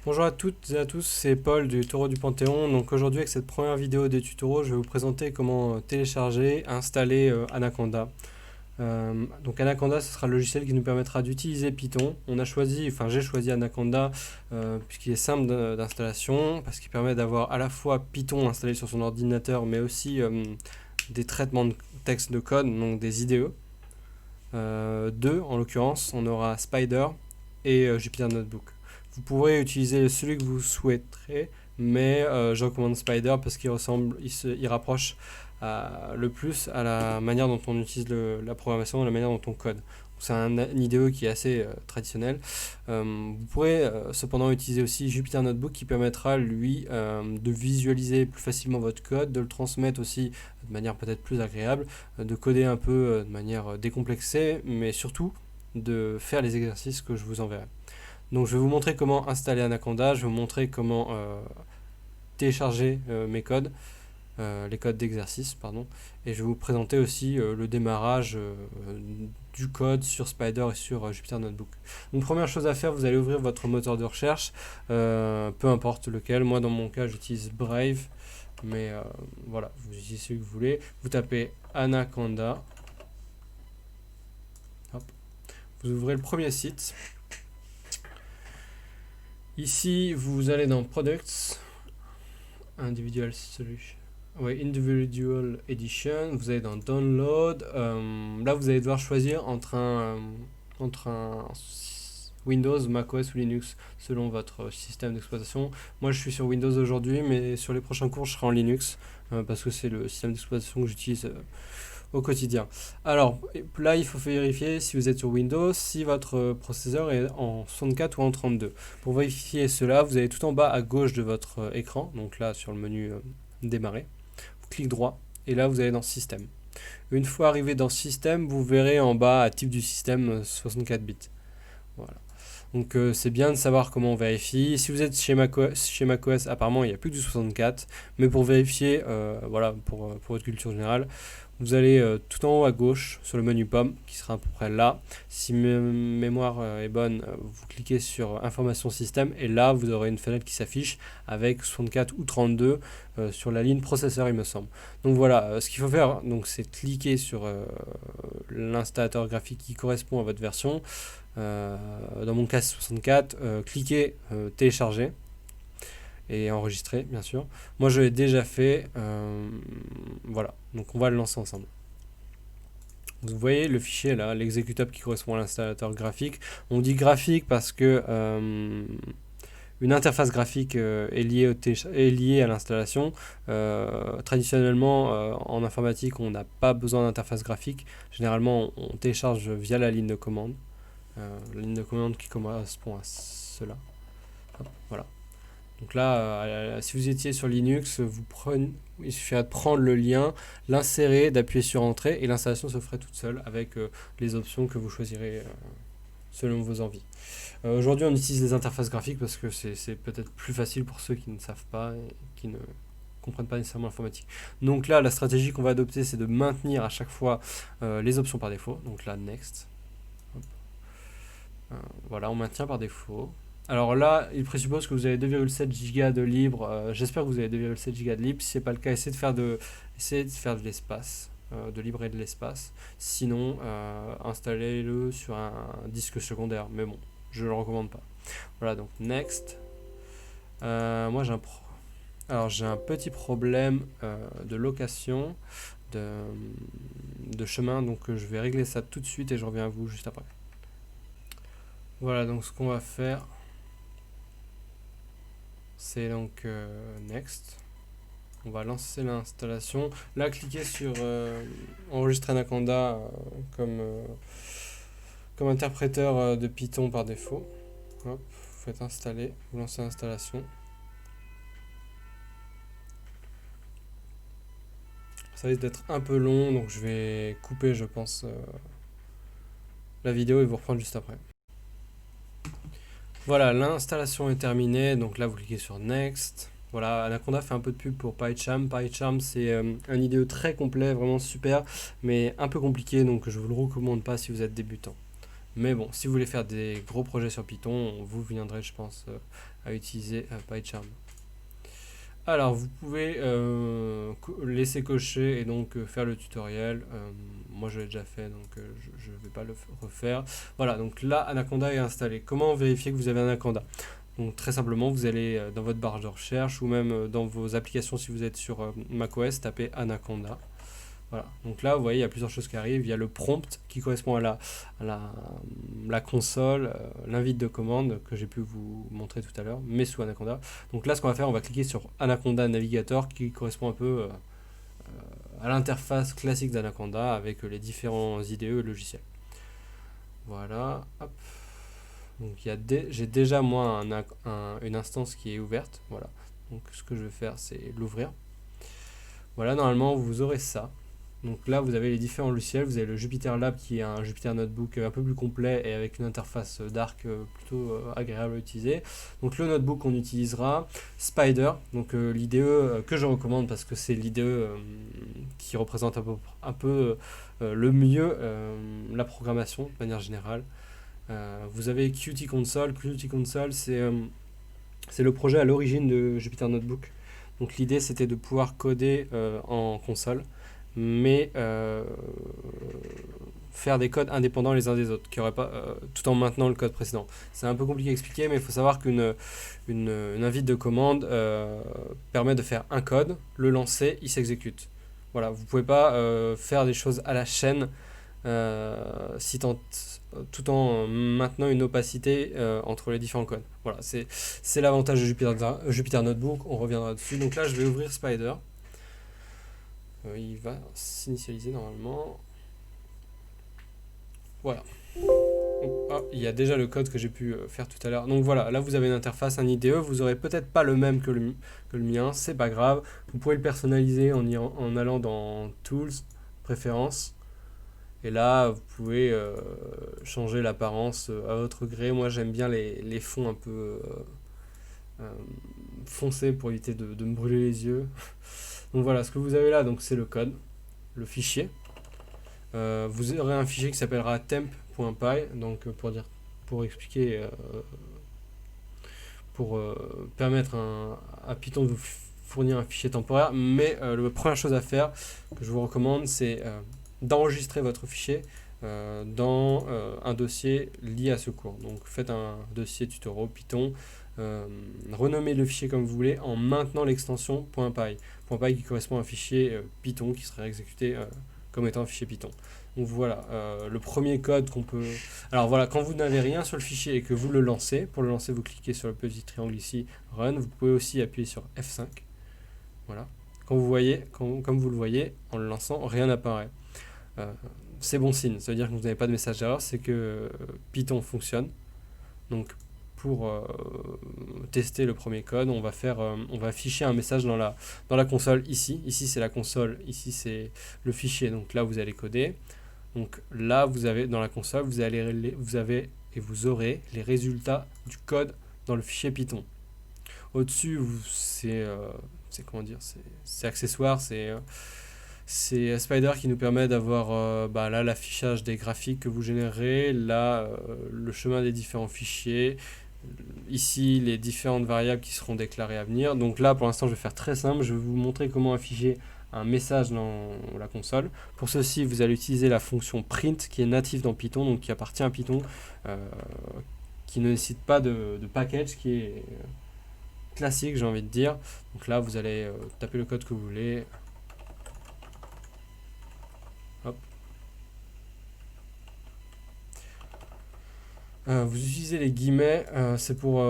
Bonjour à toutes et à tous, c'est Paul du Taureau du Panthéon. Donc aujourd'hui avec cette première vidéo des tutoriaux, je vais vous présenter comment télécharger, installer Anaconda. Donc Anaconda, ce sera le logiciel qui nous permettra d'utiliser Python. J'ai choisi Anaconda puisqu'il est simple d'installation, parce qu'il permet d'avoir à la fois Python installé sur son ordinateur, mais aussi des traitements de texte de code, donc des IDE. Deux, en l'occurrence, on aura Spider et Jupyter Notebook. Vous pourrez utiliser celui que vous souhaiterez, mais je recommande Spider parce il rapproche le plus à la manière dont on utilise la programmation, la manière dont on code. C'est un IDE qui est assez traditionnel. Vous pourrez cependant utiliser aussi Jupyter Notebook qui permettra lui de visualiser plus facilement votre code, de le transmettre aussi de manière peut-être plus agréable, de coder un peu de manière décomplexée, mais surtout de faire les exercices que je vous enverrai. Donc je vais vous montrer comment installer Anaconda, je vais vous montrer comment télécharger mes codes, les codes d'exercice, pardon, et je vais vous présenter aussi le démarrage du code sur Spider et sur Jupyter Notebook. Donc première chose à faire, vous allez ouvrir votre moteur de recherche, peu importe lequel. Moi dans mon cas j'utilise Brave, mais voilà, vous utilisez celui que vous voulez. Vous tapez Anaconda, hop. Vous ouvrez le premier site. Ici, vous allez dans Products, Individual Solution. Oui, Individual Edition. Vous allez dans Download. Là, vous allez devoir choisir entre un Windows, macOS ou Linux, selon votre système d'exploitation. Moi, je suis sur Windows aujourd'hui, mais sur les prochains cours, je serai en Linux, parce que c'est le système d'exploitation que j'utilise au quotidien. Alors là, il faut vérifier si vous êtes sur Windows, si votre processeur est en 64 ou en 32. Pour vérifier cela, vous allez tout en bas à gauche de votre écran, donc là sur le menu démarrer, vous cliquez droit et là vous allez dans Système. Une fois arrivé dans Système, vous verrez en bas à type du système 64 bits. Voilà. Donc c'est bien de savoir comment on vérifie. Si vous êtes chez macOS, apparemment il n'y a plus que du 64, mais pour vérifier, voilà, pour votre culture générale, vous allez tout en haut à gauche sur le menu pomme qui sera à peu près là. Si ma mémoire est bonne, vous cliquez sur information système et là vous aurez une fenêtre qui s'affiche avec 64 ou 32 sur la ligne processeur, il me semble. Donc voilà, ce qu'il faut faire, donc, c'est cliquer sur l'installateur graphique qui correspond à votre version. Dans mon cas 64, cliquez télécharger et enregistrer, bien sûr. Moi je l'ai déjà fait, voilà, donc on va le lancer ensemble. Vous voyez le fichier là, l'exécutable qui correspond à l'installateur graphique. On dit graphique parce que une interface graphique est liée à l'installation. Traditionnellement, en informatique, on n'a pas besoin d'interface graphique. Généralement, on télécharge via la ligne de commande. La ligne de commande qui correspond à cela. Hop, voilà. Donc là, si vous étiez sur Linux, il suffirait de prendre le lien, l'insérer, d'appuyer sur Entrée et l'installation se ferait toute seule avec les options que vous choisirez selon vos envies. Aujourd'hui, on utilise les interfaces graphiques parce que c'est peut-être plus facile pour ceux qui ne savent pas et qui ne comprennent pas nécessairement l'informatique. Donc là, la stratégie qu'on va adopter, c'est de maintenir à chaque fois les options par défaut. Donc là, Next. Voilà, on maintient par défaut. Alors là, il présuppose que vous avez 2,7 Go de libre. J'espère que vous avez 2,7 Go de libre. Si ce n'est pas le cas, essayez de faire de l'espace, de libérer de l'espace. Sinon, installez-le sur un disque secondaire. Mais bon, je ne le recommande pas. Voilà, donc next. Moi, j'ai un petit problème de location de chemin, donc je vais régler ça tout de suite et je reviens à vous juste après. Voilà, donc ce qu'on va faire, c'est donc Next. On va lancer l'installation. Là, cliquez sur Enregistrer Anaconda comme interpréteur de Python par défaut. Hop, vous faites installer, vous lancez l'installation. Ça risque d'être un peu long, donc je vais couper, je pense, la vidéo et vous reprendre juste après. Voilà, l'installation est terminée, donc là vous cliquez sur Next. Voilà, Anaconda fait un peu de pub pour PyCharm. PyCharm, c'est un IDE très complet, vraiment super, mais un peu compliqué, donc je ne vous le recommande pas si vous êtes débutant. Mais bon, si vous voulez faire des gros projets sur Python, vous viendrez, je pense, à utiliser PyCharm. Alors, vous pouvez laisser cocher et donc faire le tutoriel. Moi, je l'ai déjà fait, donc je ne vais pas le refaire. Voilà, donc là, Anaconda est installé. Comment vérifier que vous avez Anaconda? Donc, très simplement, vous allez dans votre barre de recherche ou même dans vos applications, si vous êtes sur macOS, tapez Anaconda. Voilà, donc là, vous voyez, il y a plusieurs choses qui arrivent. Il y a le prompt qui correspond à la console, l'invite de commande que j'ai pu vous montrer tout à l'heure, mais sous Anaconda. Donc là, ce qu'on va faire, on va cliquer sur Anaconda Navigator qui correspond un peu à l'interface classique d'Anaconda avec les différents IDE et logiciels. Voilà, hop. Donc j'ai déjà moi une instance qui est ouverte. Voilà, donc ce que je vais faire, c'est l'ouvrir. Voilà, normalement, vous aurez ça. Donc là, vous avez les différents logiciels. Vous avez le Jupyter Lab qui est un Jupyter Notebook un peu plus complet et avec une interface Dark plutôt agréable à utiliser. Donc le notebook qu'on utilisera, Spider, donc l'IDE que je recommande parce que c'est l'IDE qui représente un peu le mieux la programmation de manière générale. Vous avez Qt Console. Qt Console, c'est le projet à l'origine de Jupyter Notebook. Donc l'idée, c'était de pouvoir coder en console, mais faire des codes indépendants les uns des autres, tout en maintenant le code précédent. C'est un peu compliqué à expliquer, mais il faut savoir qu'une invite de commande permet de faire un code, le lancer, il s'exécute. Voilà, vous ne pouvez pas faire des choses à la chaîne tout en maintenant une opacité entre les différents codes. Voilà, c'est l'avantage de Jupyter Notebook, on reviendra dessus. Donc là, je vais ouvrir Spider. Il va s'initialiser normalement. Voilà. Donc, il y a déjà le code que j'ai pu faire tout à l'heure. Donc voilà, là vous avez une interface, un IDE. Vous n'aurez peut-être pas le même que le mien, c'est pas grave. Vous pouvez le personnaliser en allant dans Tools, Préférences. Et là, vous pouvez changer l'apparence à votre gré. Moi, j'aime bien les fonds un peu foncés pour éviter de me brûler les yeux. Donc voilà, ce que vous avez là, donc c'est le code, le fichier. Vous aurez un fichier qui s'appellera temp.py, donc pour expliquer, pour permettre à Python de vous fournir un fichier temporaire. Mais la première chose à faire que je vous recommande, c'est d'enregistrer votre fichier dans un dossier lié à ce cours. Donc faites un dossier tutoriel Python, renommez le fichier comme vous voulez en maintenant l'extension .py. .py qui correspond à un fichier Python qui serait exécuté comme étant un fichier Python. Donc voilà, le premier code qu'on peut... Alors voilà, quand vous n'avez rien sur le fichier et que vous le lancez, pour le lancer vous cliquez sur le petit triangle ici, Run, vous pouvez aussi appuyer sur F5. Voilà. Comme vous le voyez, en le lançant, rien n'apparaît. C'est bon signe, ça veut dire que vous n'avez pas de message d'erreur, c'est que Python fonctionne. Donc pour tester le premier code, on va afficher un message dans la console ici. Ici c'est la console, ici c'est le fichier. Donc là vous allez coder. Donc là vous avez dans la console, vous aurez les résultats du code dans le fichier Python. Au-dessus, c'est accessoire, c'est Spider qui nous permet d'avoir là l'affichage des graphiques que vous générez, là le chemin des différents fichiers, ici les différentes variables qui seront déclarées à venir. Donc là pour l'instant je vais faire très simple, je vais vous montrer comment afficher un message dans la console. Pour ceci vous allez utiliser la fonction print qui est native dans Python, donc qui appartient à Python, qui ne nécessite pas de package, qui est classique j'ai envie de dire. Donc là vous allez taper le code que vous voulez. Hop. Vous utilisez les guillemets, c'est pour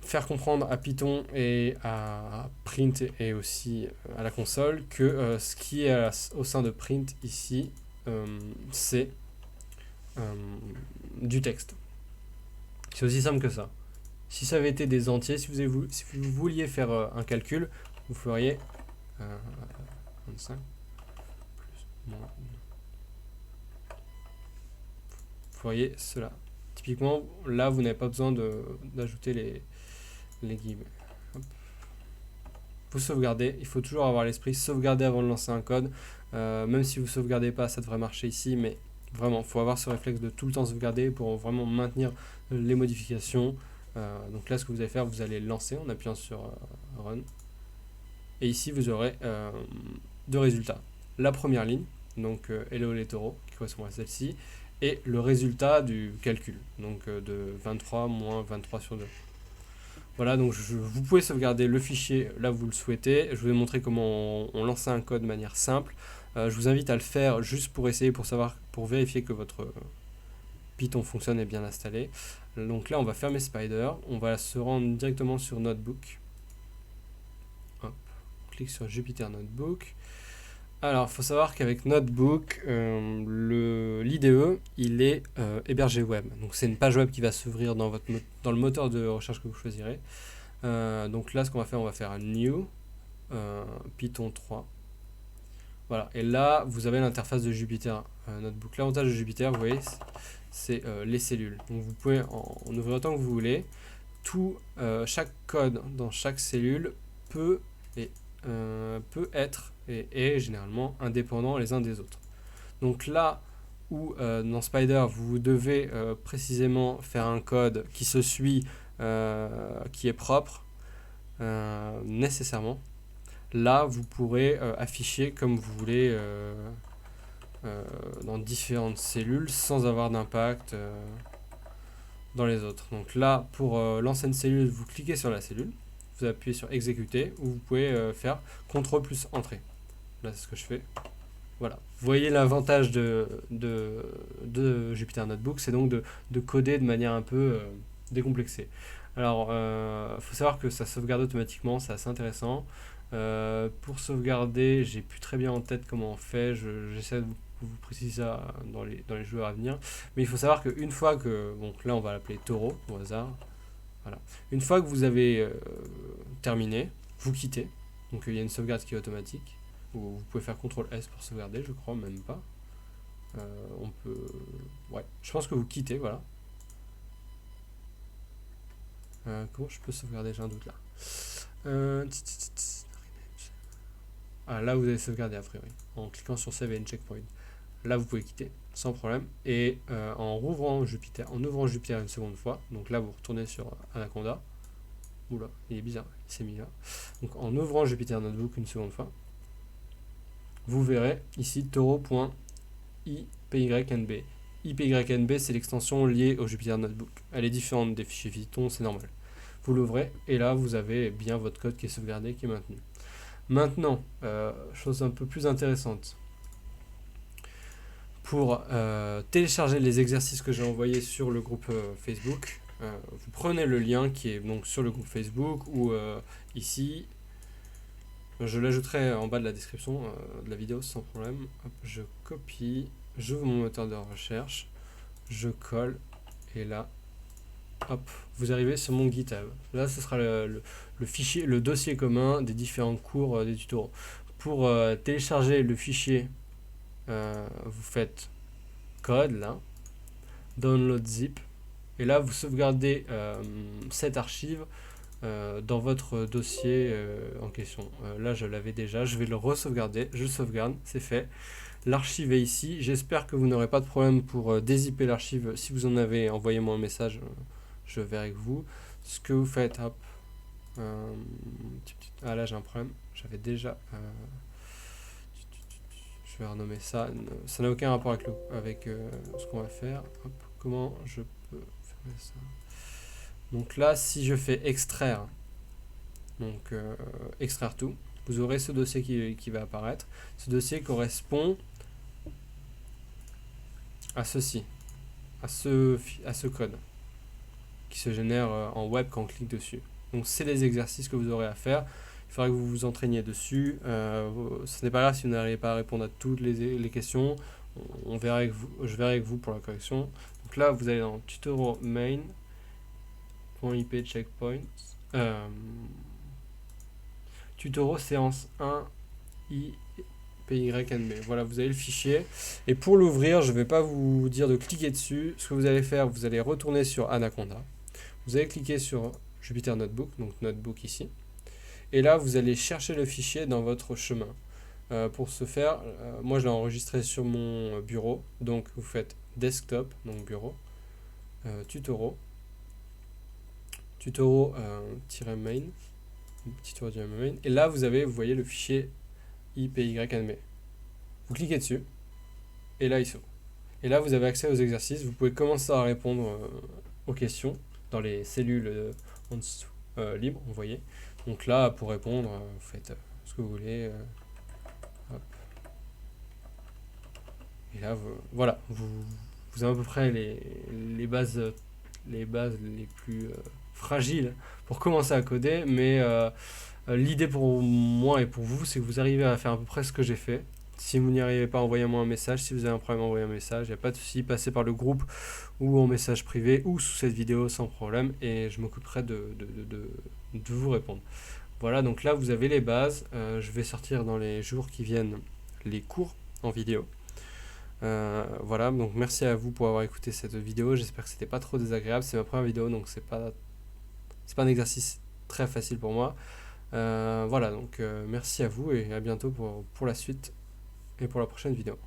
faire comprendre à Python et à print et aussi à la console que ce qui est au sein de print ici, c'est du texte. C'est aussi simple que ça. Si ça avait été des entiers, si vous vouliez faire un calcul, vous feriez 25 plus moins. Vous voyez cela. Typiquement, là, vous n'avez pas besoin d'ajouter les guillemets. Hop. Vous sauvegardez. Il faut toujours avoir l'esprit sauvegarder avant de lancer un code. Même si vous ne sauvegardez pas, ça devrait marcher ici, mais Vraiment, il faut avoir ce réflexe de tout le temps sauvegarder pour vraiment maintenir les modifications. Donc là, ce que vous allez faire, vous allez lancer en appuyant sur Run. Et ici, vous aurez deux résultats. La première ligne, donc Hello les taureaux, qui correspond à celle-ci, et le résultat du calcul, donc de 23 moins 23 sur 2. Voilà, donc vous pouvez sauvegarder le fichier là où vous le souhaitez. Je vous ai montré comment on lançait un code de manière simple. Je vous invite à le faire juste pour essayer, pour vérifier que votre Python fonctionne et bien installé. Donc là, on va fermer Spider. On va se rendre directement sur Notebook. Hop, on clique sur Jupyter Notebook. Alors, il faut savoir qu'avec Notebook, l'IDE, il est hébergé web. Donc, c'est une page web qui va s'ouvrir dans le moteur de recherche que vous choisirez. Donc là, ce qu'on va faire, on va faire un New Python 3. Voilà, et là, vous avez l'interface de Jupyter Notebook. L'avantage de Jupyter, vous voyez, c'est les cellules. Donc, vous pouvez en ouvrir autant que vous voulez. Chaque code dans chaque cellule peut être et est généralement indépendant les uns des autres. Donc là où dans Spider vous devez précisément faire un code qui se suit, qui est propre nécessairement, là vous pourrez afficher comme vous voulez dans différentes cellules sans avoir d'impact dans les autres. Donc là pour lancer une cellule, vous cliquez sur la cellule, vous appuyez sur exécuter, ou vous pouvez faire CTRL plus entrée. Là c'est ce que je fais. Voilà. Vous voyez l'avantage de Jupyter Notebook, c'est donc de coder de manière un peu décomplexée. Alors, faut savoir que ça sauvegarde automatiquement, c'est assez intéressant. Pour sauvegarder, j'ai plus très bien en tête comment on fait, j'essaie de vous préciser ça dans les jeux à venir. Mais il faut savoir qu'une fois que, donc là on va l'appeler taureau au hasard, voilà. Une fois que vous avez terminé, vous quittez. Donc il y a une sauvegarde qui est automatique. Vous pouvez faire CTRL S pour sauvegarder, je crois, même pas. On peut... Ouais, je pense que vous quittez, voilà. Comment je peux sauvegarder? J'ai un doute là. Ah, là vous avez sauvegardé a priori, en cliquant sur Save and Checkpoint. Là vous pouvez quitter, sans problème. Et en ouvrant Jupyter une seconde fois, donc là vous retournez sur Anaconda. Oula, il est bizarre, il s'est mis là. Donc en ouvrant Jupyter Notebook une seconde fois, vous verrez ici taureau.ipynb. ipynb, c'est l'extension liée au Jupyter Notebook. Elle est différente des fichiers Python, c'est normal. Vous l'ouvrez et là vous avez bien votre code qui est sauvegardé, qui est maintenu. Maintenant, chose un peu plus intéressante. Pour télécharger les exercices que j'ai envoyés sur le groupe Facebook, vous prenez le lien qui est donc sur le groupe Facebook ou ici. Je l'ajouterai en bas de la description de la vidéo sans problème. Hop, je copie, j'ouvre mon moteur de recherche, je colle et là, hop, vous arrivez sur mon GitHub. Là, ce sera le fichier, le dossier commun des différents cours des tutos. Pour télécharger le fichier, vous faites code là, download zip, et là vous sauvegardez cette archive dans votre dossier en question. Là je l'avais déjà, je vais le re-sauvegarder, je sauvegarde, c'est fait. L'archive est ici, j'espère que vous n'aurez pas de problème pour dézipper l'archive. Si vous en avez, envoyez-moi un message, je verrai avec vous. Ce que vous faites, hop, ah là j'ai un problème, j'avais déjà... je vais renommer ça, ça n'a aucun rapport avec ce qu'on va faire. Hop, comment je peux faire ça? Donc là, si je fais extraire, donc extraire tout, vous aurez ce dossier qui va apparaître. Ce dossier correspond à ceci, à ce code qui se génère en web quand on clique dessus. Donc c'est les exercices que vous aurez à faire. Il faudra que vous vous entraîniez dessus. Ce n'est pas grave si vous n'arrivez pas à répondre à toutes les questions. Je verrai avec vous pour la correction. Donc là, vous allez dans tutorial main.ip checkpoint. Tutorial séance 1 ipynb. Voilà, vous avez le fichier. Et pour l'ouvrir, je ne vais pas vous dire de cliquer dessus. Ce que vous allez faire, vous allez retourner sur Anaconda. Vous allez cliquer sur Jupyter Notebook, donc Notebook ici. Et là, vous allez chercher le fichier dans votre chemin. Pour ce faire, moi je l'ai enregistré sur mon bureau, donc vous faites desktop, donc bureau, tutorial, tutorial-main, tutorial-main, et là vous voyez le fichier IPYNB. Vous cliquez dessus, et là il s'ouvre. Et là vous avez accès aux exercices, vous pouvez commencer à répondre aux questions dans les cellules en dessous, libres, vous voyez. Donc là, pour répondre, vous faites ce que vous voulez. Hop. Et là, voilà, vous avez à peu près les bases, les plus fragiles pour commencer à coder, mais l'idée pour moi et pour vous, c'est que vous arrivez à faire à peu près ce que j'ai fait. Si vous n'y arrivez pas, envoyez-moi un message. Si vous avez un problème, envoyez un message. Il n'y a pas de souci, passez par le groupe ou en message privé ou sous cette vidéo sans problème et je m'occuperai de vous répondre. Voilà, donc là vous avez les bases. Je vais sortir dans les jours qui viennent les cours en vidéo. Voilà, donc merci à vous pour avoir écouté cette vidéo. J'espère que c'était pas trop désagréable. C'est ma première vidéo, donc c'est pas un exercice très facile pour moi. Voilà, donc merci à vous et à bientôt pour la suite et pour la prochaine vidéo.